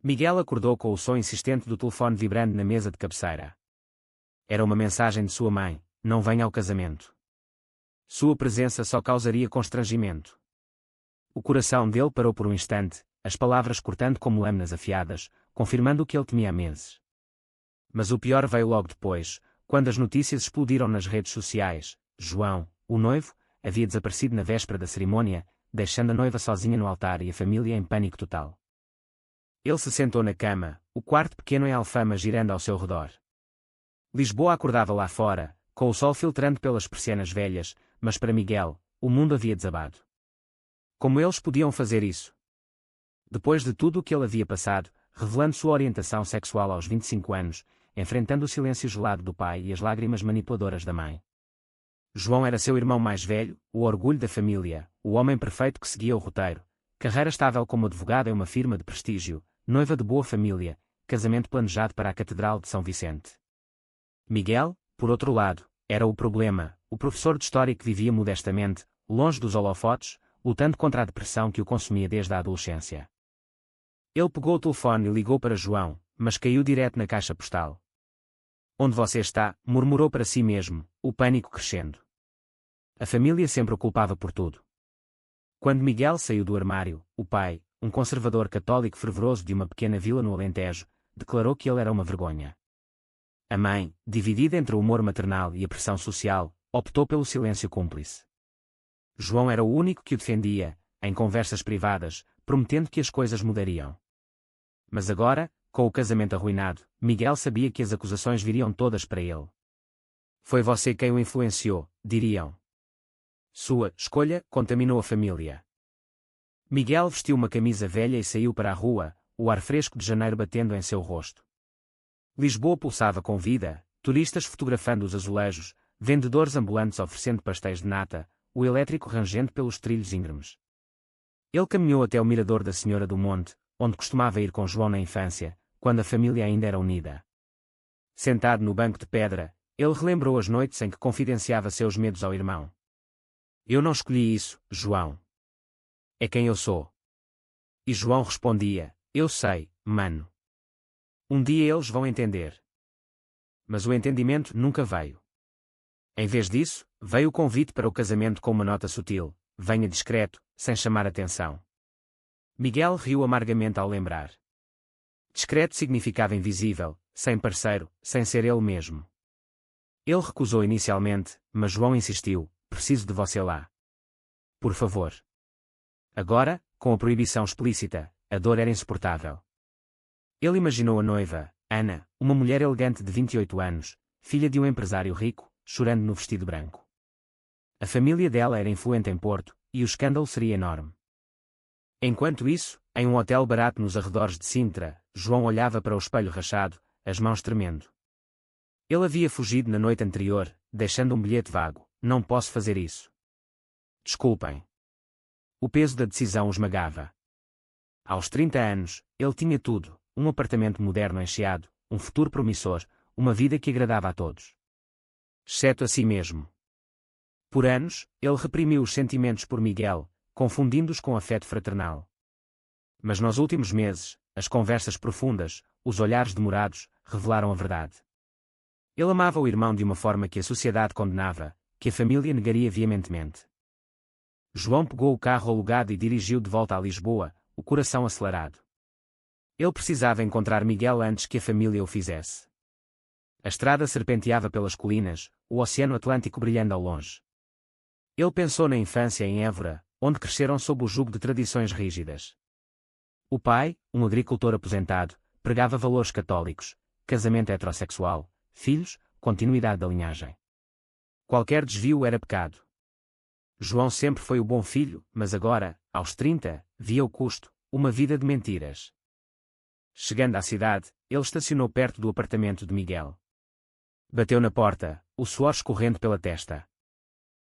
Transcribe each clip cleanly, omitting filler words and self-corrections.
Miguel acordou com o som insistente do telefone vibrando na mesa de cabeceira. Era uma mensagem de sua mãe: não venha ao casamento. Sua presença só causaria constrangimento. O coração dele parou por um instante, as palavras cortando como lâminas afiadas, confirmando o que ele temia há meses. Mas o pior veio logo depois, quando as notícias explodiram nas redes sociais. João, o noivo, havia desaparecido na véspera da cerimônia, deixando a noiva sozinha no altar e a família em pânico total. Ele se sentou na cama, o quarto pequeno em Alfama girando ao seu redor. Lisboa acordava lá fora, com o sol filtrando pelas persianas velhas, mas para Miguel, o mundo havia desabado. Como eles podiam fazer isso? Depois de tudo o que ele havia passado, revelando sua orientação sexual aos 25 anos, enfrentando o silêncio gelado do pai e as lágrimas manipuladoras da mãe. João era seu irmão mais velho, o orgulho da família, o homem perfeito que seguia o roteiro, carreira estável como advogado em uma firma de prestígio, noiva de boa família, casamento planejado para a Catedral de São Vicente. Miguel, por outro lado, era o problema, o professor de história que vivia modestamente, longe dos holofotes, lutando contra a depressão que o consumia desde a adolescência. Ele pegou o telefone e ligou para João, mas caiu direto na caixa postal. Onde você está? Murmurou para si mesmo, o pânico crescendo. A família sempre o culpava por tudo. Quando Miguel saiu do armário, o pai, um conservador católico fervoroso de uma pequena vila no Alentejo, declarou que ele era uma vergonha. A mãe, dividida entre o humor maternal e a pressão social, optou pelo silêncio cúmplice. João era o único que o defendia, em conversas privadas, prometendo que as coisas mudariam. Mas agora, com o casamento arruinado, Miguel sabia que as acusações viriam todas para ele. Foi você quem o influenciou, diriam. Sua escolha contaminou a família. Miguel vestiu uma camisa velha e saiu para a rua, o ar fresco de janeiro batendo em seu rosto. Lisboa pulsava com vida, turistas fotografando os azulejos, vendedores ambulantes oferecendo pastéis de nata, o elétrico rangendo pelos trilhos íngremes. Ele caminhou até o mirador da Senhora do Monte, onde costumava ir com João na infância, quando a família ainda era unida. Sentado no banco de pedra, ele relembrou as noites em que confidenciava seus medos ao irmão. Eu não escolhi isso, João. É quem eu sou. E João respondia, eu sei, mano. Um dia eles vão entender. Mas o entendimento nunca veio. Em vez disso, veio o convite para o casamento com uma nota sutil, venha discreto, sem chamar atenção. Miguel riu amargamente ao lembrar. Discreto significava invisível, sem parceiro, sem ser ele mesmo. Ele recusou inicialmente, mas João insistiu, preciso de você lá. Por favor. Agora, com a proibição explícita, a dor era insuportável. Ele imaginou a noiva, Ana, uma mulher elegante de 28 anos, filha de um empresário rico, chorando no vestido branco. A família dela era influente em Porto, e o escândalo seria enorme. Enquanto isso, em um hotel barato nos arredores de Sintra, João olhava para o espelho rachado, as mãos tremendo. Ele havia fugido na noite anterior, deixando um bilhete vago, não posso fazer isso. Desculpem. O peso da decisão o esmagava. Aos 30 anos, ele tinha tudo, um apartamento moderno encheado, um futuro promissor, uma vida que agradava a todos. Exceto a si mesmo. Por anos, ele reprimiu os sentimentos por Miguel, confundindo-os com afeto fraternal. Mas nos últimos meses, as conversas profundas, os olhares demorados, revelaram a verdade. Ele amava o irmão de uma forma que a sociedade condenava, que a família negaria veementemente. João pegou o carro alugado e dirigiu de volta a Lisboa, o coração acelerado. Ele precisava encontrar Miguel antes que a família o fizesse. A estrada serpenteava pelas colinas, o Oceano Atlântico brilhando ao longe. Ele pensou na infância em Évora, onde cresceram sob o jugo de tradições rígidas. O pai, um agricultor aposentado, pregava valores católicos, casamento heterossexual, filhos, continuidade da linhagem. Qualquer desvio era pecado. João sempre foi o bom filho, mas agora, aos 30, via o custo, uma vida de mentiras. Chegando à cidade, ele estacionou perto do apartamento de Miguel. Bateu na porta, o suor escorrendo pela testa.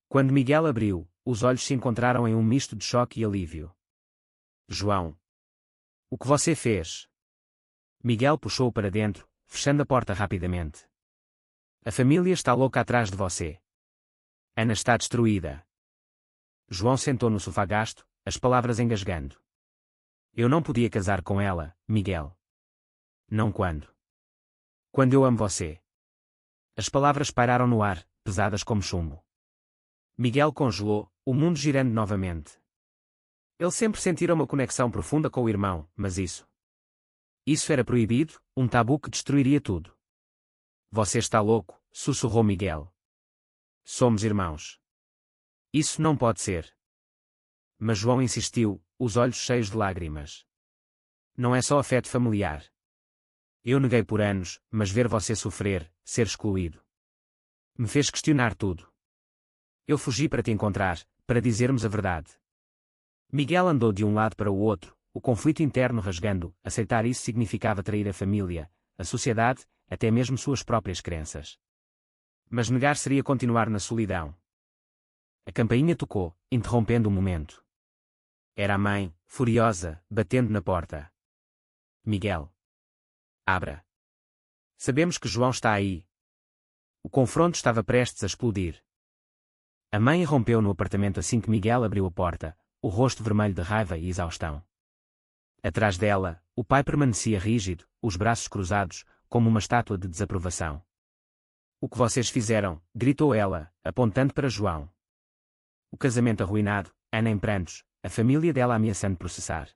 Quando Miguel abriu, os olhos se encontraram em um misto de choque e alívio. João. O que você fez? Miguel puxou-o para dentro, fechando a porta rapidamente. A família está louca atrás de você. Ana está destruída. João sentou no sofá gasto, as palavras engasgando. Eu não podia casar com ela, Miguel. Não quando. Quando eu amo você. As palavras pairaram no ar, pesadas como chumbo. Miguel congelou, o mundo girando novamente. Ele sempre sentira uma conexão profunda com o irmão, mas isso era proibido, um tabu que destruiria tudo. Você está louco, sussurrou Miguel. Somos irmãos. Isso não pode ser. Mas João insistiu, os olhos cheios de lágrimas. Não é só afeto familiar. Eu neguei por anos, mas ver você sofrer, ser excluído, me fez questionar tudo. Eu fugi para te encontrar, para dizermos a verdade. Miguel andou de um lado para o outro, o conflito interno rasgando. Aceitar isso significava trair a família, a sociedade, até mesmo suas próprias crenças. Mas negar seria continuar na solidão. A campainha tocou, interrompendo o momento. Era a mãe, furiosa, batendo na porta. Miguel. Abra. Sabemos que João está aí. O confronto estava prestes a explodir. A mãe irrompeu no apartamento assim que Miguel abriu a porta, o rosto vermelho de raiva e exaustão. Atrás dela, o pai permanecia rígido, os braços cruzados, como uma estátua de desaprovação. O que vocês fizeram? Gritou ela, apontando para João. O casamento arruinado, Ana em prantos, a família dela ameaçando processar.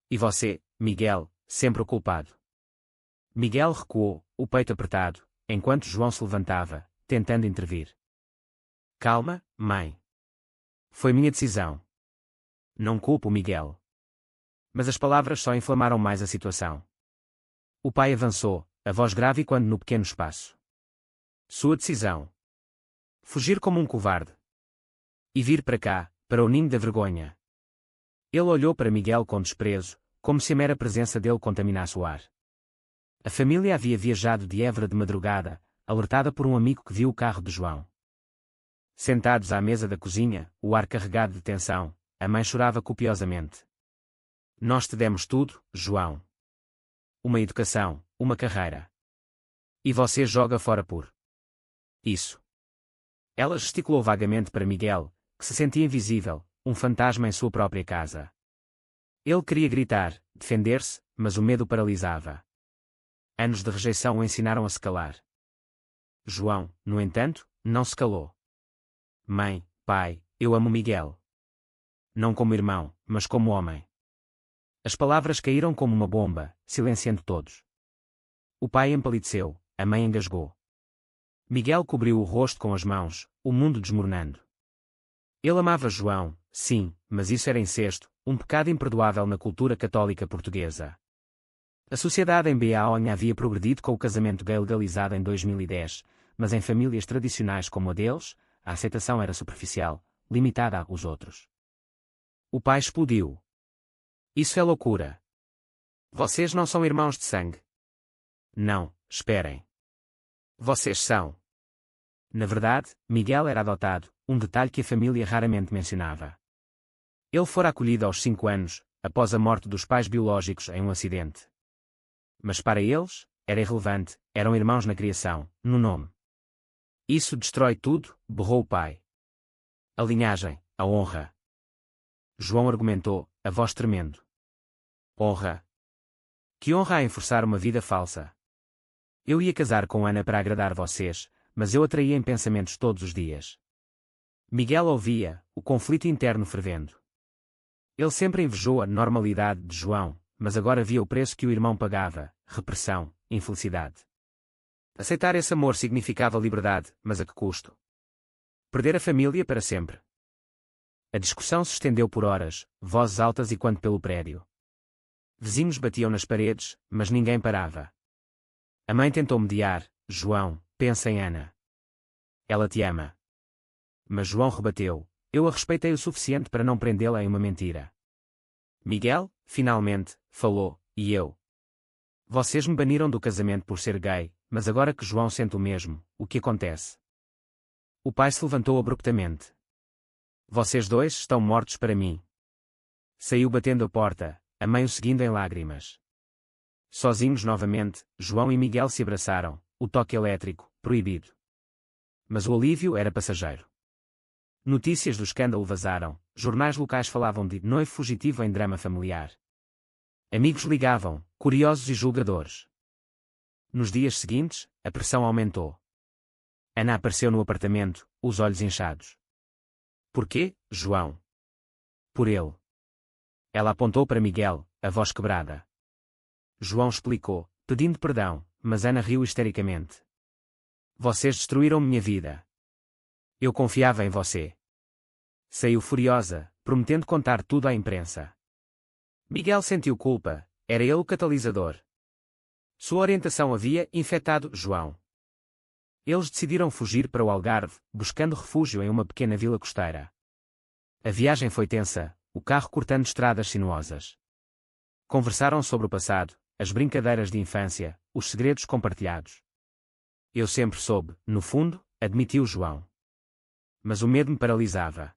E você, Miguel, sempre o culpado. Miguel recuou, o peito apertado, enquanto João se levantava, tentando intervir. Calma, mãe. Foi minha decisão. Não culpo Miguel. Mas as palavras só inflamaram mais a situação. O pai avançou, a voz grave quando no pequeno espaço. Sua decisão. Fugir como um covarde. E vir para cá, para o ninho da vergonha. Ele olhou para Miguel com desprezo, como se a mera presença dele contaminasse o ar. A família havia viajado de Évora de madrugada, alertada por um amigo que viu o carro de João. Sentados à mesa da cozinha, o ar carregado de tensão, a mãe chorava copiosamente. Nós te demos tudo, João. Uma educação, uma carreira. E você joga fora por isso. Ela gesticulou vagamente para Miguel, que se sentia invisível, um fantasma em sua própria casa. Ele queria gritar, defender-se, mas o medo paralisava. Anos de rejeição o ensinaram a se calar. João, no entanto, não se calou. Mãe, pai, eu amo Miguel. Não como irmão, mas como homem. As palavras caíram como uma bomba, silenciando todos. O pai empalideceu, a mãe engasgou. Miguel cobriu o rosto com as mãos, o mundo desmoronando. Ele amava João, sim, mas isso era incesto, um pecado imperdoável na cultura católica portuguesa. A sociedade em Beaonha havia progredido com o casamento gay legalizado em 2010, mas em famílias tradicionais como a deles, a aceitação era superficial, limitada aos outros. O pai explodiu. Isso é loucura. Vocês não são irmãos de sangue. Não, esperem. Vocês são. Na verdade, Miguel era adotado, um detalhe que a família raramente mencionava. Ele fora acolhido aos 5 anos, após a morte dos pais biológicos em um acidente. Mas para eles, era irrelevante, eram irmãos na criação, no nome. Isso destrói tudo, berrou o pai. A linhagem, a honra. João argumentou, a voz tremendo. Honra. Que honra há em forçar uma vida falsa? Eu ia casar com Ana para agradar vocês, mas eu a traía em pensamentos todos os dias. Miguel ouvia, o conflito interno fervendo. Ele sempre invejou a normalidade de João, mas agora via o preço que o irmão pagava, repressão, infelicidade. Aceitar esse amor significava liberdade, mas a que custo? Perder a família para sempre. A discussão se estendeu por horas, vozes altas e quando pelo prédio. Vizinhos batiam nas paredes, mas ninguém parava. A mãe tentou mediar, João, pensa em Ana. Ela te ama. Mas João rebateu, eu a respeitei o suficiente para não prendê-la em uma mentira. Miguel, finalmente, falou, e eu? Vocês me baniram do casamento por ser gay, mas agora que João sente o mesmo, o que acontece? O pai se levantou abruptamente. Vocês dois estão mortos para mim. Saiu batendo a porta, a mãe o seguindo em lágrimas. Sozinhos novamente, João e Miguel se abraçaram, o toque elétrico, proibido. Mas o alívio era passageiro. Notícias do escândalo vazaram, jornais locais falavam de noivo fugitivo em drama familiar. Amigos ligavam, curiosos e julgadores. Nos dias seguintes, a pressão aumentou. Ana apareceu no apartamento, os olhos inchados. Por quê, João? Por ele. Ela apontou para Miguel, a voz quebrada. João explicou, pedindo perdão, mas Ana riu histericamente. Vocês destruíram minha vida. Eu confiava em você. Saiu furiosa, prometendo contar tudo à imprensa. Miguel sentiu culpa, era ele o catalisador. Sua orientação havia infectado João. Eles decidiram fugir para o Algarve, buscando refúgio em uma pequena vila costeira. A viagem foi tensa, o carro cortando estradas sinuosas. Conversaram sobre o passado, as brincadeiras de infância, os segredos compartilhados. Eu sempre soube, no fundo, admitiu João. Mas o medo me paralisava.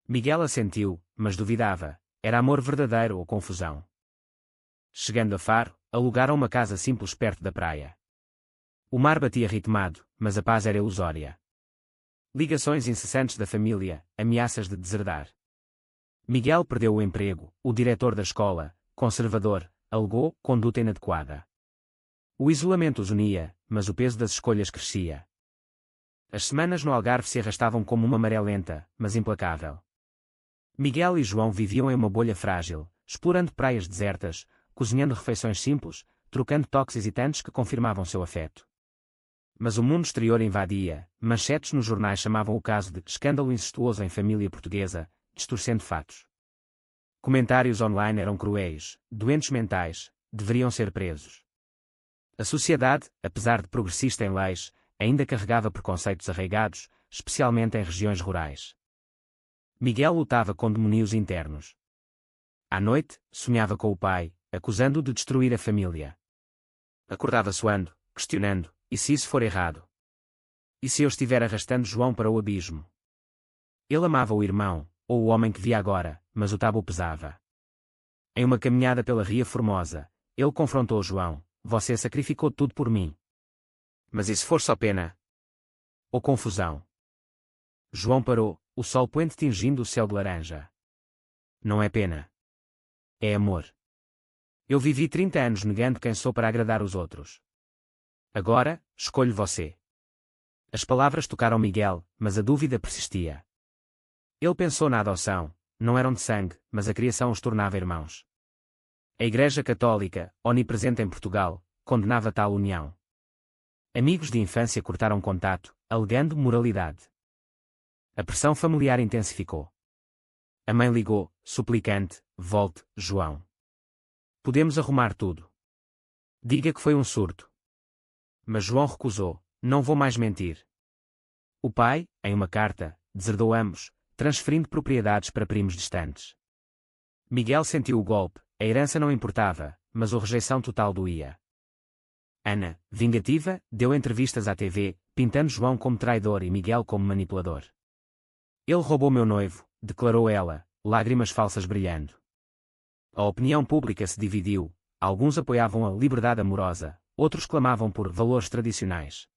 Miguel assentiu, mas duvidava, era amor verdadeiro ou confusão. Chegando a Faro, alugaram uma casa simples perto da praia. O mar batia ritmado, mas a paz era ilusória. Ligações incessantes da família, ameaças de deserdar. Miguel perdeu o emprego, o diretor da escola, conservador, alegou conduta inadequada. O isolamento os unia, mas o peso das escolhas crescia. As semanas no Algarve se arrastavam como uma maré lenta, mas implacável. Miguel e João viviam em uma bolha frágil, explorando praias desertas, cozinhando refeições simples, trocando toques hesitantes que confirmavam seu afeto. Mas o mundo exterior invadia, manchetes nos jornais chamavam o caso de escândalo incestuoso em família portuguesa, distorcendo fatos. Comentários online eram cruéis, doentes mentais, deveriam ser presos. A sociedade, apesar de progressista em leis, ainda carregava preconceitos arraigados, especialmente em regiões rurais. Miguel lutava com demónios internos. À noite, sonhava com o pai, acusando-o de destruir a família. Acordava suando, questionando, e se isso for errado? E se eu estiver arrastando João para o abismo? Ele amava o irmão, ou o homem que via agora, mas o tabu pesava. Em uma caminhada pela Ria Formosa, ele confrontou João, você sacrificou tudo por mim. Mas e se for só pena? Ou confusão? João parou, o sol poente tingindo o céu de laranja. Não é pena. É amor. Eu vivi 30 anos negando quem sou para agradar os outros. Agora, escolho você. As palavras tocaram Miguel, mas a dúvida persistia. Ele pensou na adoção, não eram de sangue, mas a criação os tornava irmãos. A Igreja Católica, onipresente em Portugal, condenava tal união. Amigos de infância cortaram contato, alegando moralidade. A pressão familiar intensificou. A mãe ligou, suplicante, volte, João. Podemos arrumar tudo. Diga que foi um surto. Mas João recusou, não vou mais mentir. O pai, em uma carta, deserdou ambos, transferindo propriedades para primos distantes. Miguel sentiu o golpe, a herança não importava, mas a rejeição total doía. Ana, vingativa, deu entrevistas à TV, pintando João como traidor e Miguel como manipulador. Ele roubou meu noivo, declarou ela, lágrimas falsas brilhando. A opinião pública se dividiu, alguns apoiavam a liberdade amorosa, outros clamavam por valores tradicionais.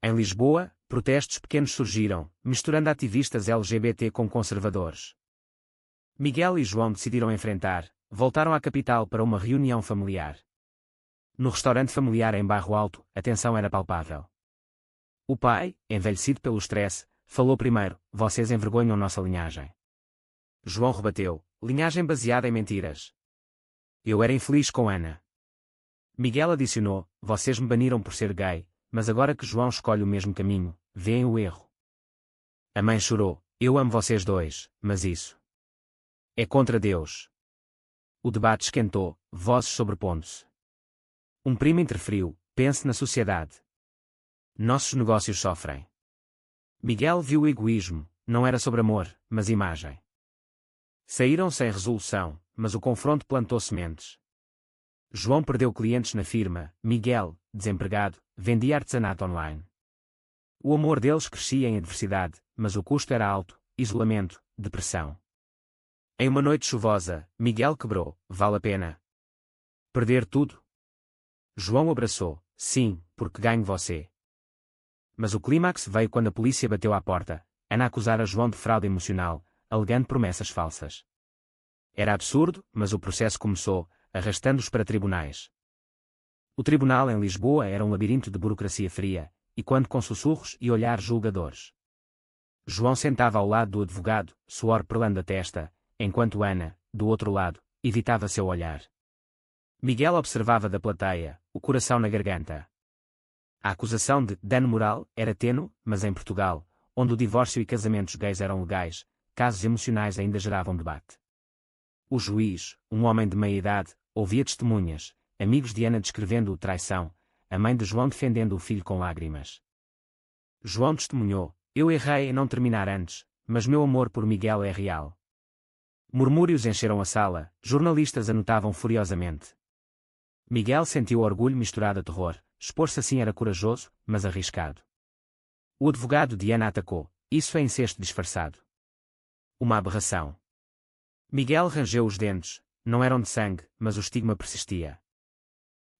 Em Lisboa, protestos pequenos surgiram, misturando ativistas LGBT com conservadores. Miguel e João decidiram enfrentar, voltaram à capital para uma reunião familiar. No restaurante familiar em Bairro Alto, a tensão era palpável. O pai, envelhecido pelo estresse, falou primeiro, vocês envergonham nossa linhagem. João rebateu, linhagem baseada em mentiras. Eu era infeliz com Ana. Miguel adicionou, vocês me baniram por ser gay, mas agora que João escolhe o mesmo caminho, veem o erro. A mãe chorou, eu amo vocês dois, mas isso é contra Deus. O debate esquentou, vozes sobrepondo-se. Um primo interferiu, pense na sociedade. Nossos negócios sofrem. Miguel viu o egoísmo, não era sobre amor, mas imagem. Saíram sem resolução, mas o confronto plantou sementes. João perdeu clientes na firma, Miguel, desempregado, vendia artesanato online. O amor deles crescia em adversidade, mas o custo era alto, isolamento, depressão. Em uma noite chuvosa, Miguel quebrou, vale a pena perder tudo? João abraçou, sim, porque ganho você. Mas o clímax veio quando a polícia bateu à porta, Ana acusara João de fraude emocional, alegando promessas falsas. Era absurdo, mas o processo começou, arrastando-os para tribunais. O tribunal em Lisboa era um labirinto de burocracia fria, e quando com sussurros e olhares julgadores. João sentava ao lado do advogado, suor perlando a testa, enquanto Ana, do outro lado, evitava seu olhar. Miguel observava da plateia, o coração na garganta. A acusação de dano moral era tênue, mas em Portugal, onde o divórcio e casamentos gays eram legais, casos emocionais ainda geravam debate. O juiz, um homem de meia-idade, ouvia testemunhas, amigos de Ana descrevendo-o traição, a mãe de João defendendo o filho com lágrimas. João testemunhou: eu errei em não terminar antes, mas meu amor por Miguel é real. Murmúrios encheram a sala, jornalistas anotavam furiosamente. Miguel sentiu orgulho misturado a terror, expor-se assim era corajoso, mas arriscado. O advogado de Ana atacou: isso é incesto disfarçado. Uma aberração. Miguel rangeu os dentes, não eram de sangue, mas o estigma persistia.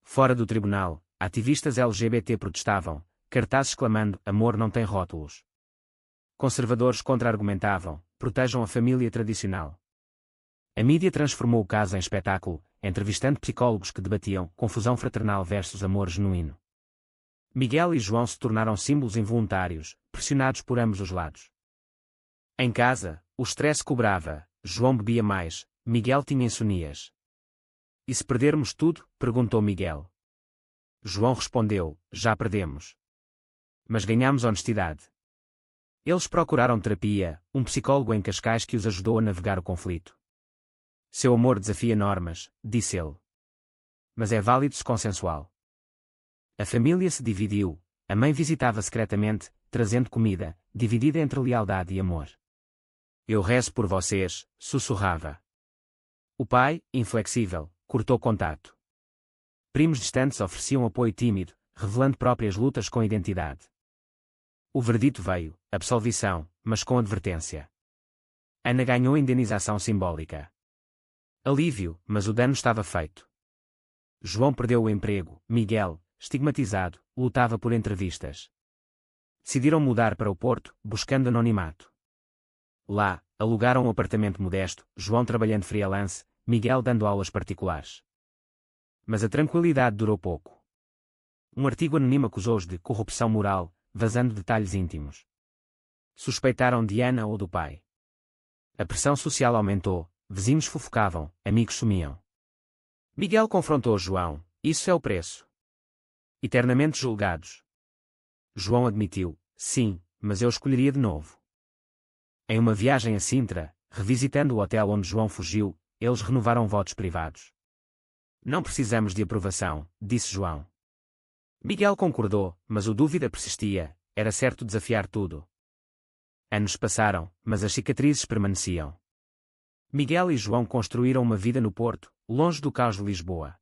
Fora do tribunal, ativistas LGBT protestavam, cartazes clamando: amor não tem rótulos. Conservadores contra-argumentavam: protejam a família tradicional. A mídia transformou o caso em espetáculo, entrevistando psicólogos que debatiam confusão fraternal versus amor genuíno. Miguel e João se tornaram símbolos involuntários, pressionados por ambos os lados. Em casa, o stress cobrava, João bebia mais, Miguel tinha insonias. E se perdermos tudo? Perguntou Miguel. João respondeu: já perdemos. Mas ganhamos honestidade. Eles procuraram terapia, um psicólogo em Cascais que os ajudou a navegar o conflito. Seu amor desafia normas, disse ele. Mas é válido se consensual. A família se dividiu, a mãe visitava secretamente, trazendo comida, dividida entre lealdade e amor. Eu rezo por vocês, sussurrava. O pai, inflexível, cortou contato. Primos distantes ofereciam apoio tímido, revelando próprias lutas com identidade. O verdito veio, absolvição, mas com advertência. Ana ganhou indenização simbólica. Alívio, mas o dano estava feito. João perdeu o emprego, Miguel, estigmatizado, lutava por entrevistas. Decidiram mudar para o Porto, buscando anonimato. Lá, alugaram um apartamento modesto, João trabalhando freelance, Miguel dando aulas particulares. Mas a tranquilidade durou pouco. Um artigo anónimo acusou-os de corrupção moral, vazando detalhes íntimos. Suspeitaram de Ana ou do pai. A pressão social aumentou, vizinhos fofocavam, amigos sumiam. Miguel confrontou João: isso é o preço. Eternamente julgados. João admitiu: sim, mas eu escolheria de novo. Em uma viagem a Sintra, revisitando o hotel onde João fugiu, eles renovaram votos privados. Não precisamos de aprovação, disse João. Miguel concordou, mas o dúvida persistia, era certo desafiar tudo. Anos passaram, mas as cicatrizes permaneciam. Miguel e João construíram uma vida no Porto, longe do caos de Lisboa.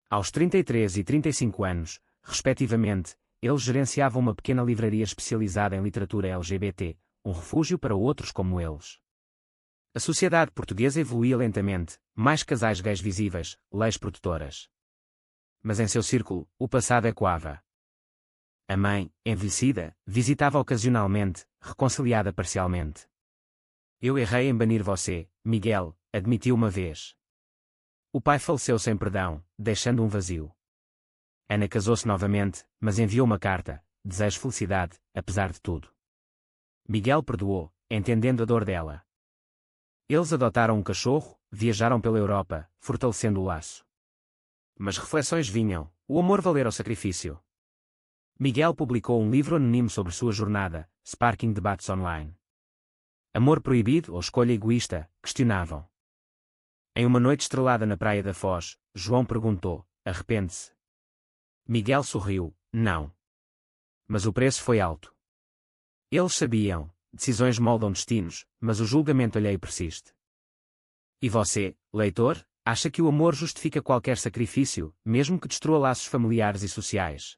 Aos 33 e 35 anos, respectivamente, eles gerenciavam uma pequena livraria especializada em literatura LGBT, um refúgio para outros como eles. A sociedade portuguesa evoluía lentamente, mais casais gays visíveis, leis protetoras. Mas em seu círculo, o passado ecoava. A mãe, envelhecida, visitava ocasionalmente, reconciliada parcialmente. Eu errei em banir você, Miguel, admitiu uma vez. O pai faleceu sem perdão, deixando um vazio. Ana casou-se novamente, mas enviou uma carta: desejo felicidade, apesar de tudo. Miguel perdoou, entendendo a dor dela. Eles adotaram um cachorro, viajaram pela Europa, fortalecendo o laço. Mas reflexões vinham: o amor valera o sacrifício. Miguel publicou um livro anónimo sobre sua jornada, sparking debates online. Amor proibido ou escolha egoísta? Questionavam. Em uma noite estrelada na praia da Foz, João perguntou: arrepende-se? Miguel sorriu: não. Mas o preço foi alto. Eles sabiam, decisões moldam destinos, mas o julgamento alheio persiste. E você, leitor, acha que o amor justifica qualquer sacrifício, mesmo que destrua laços familiares e sociais?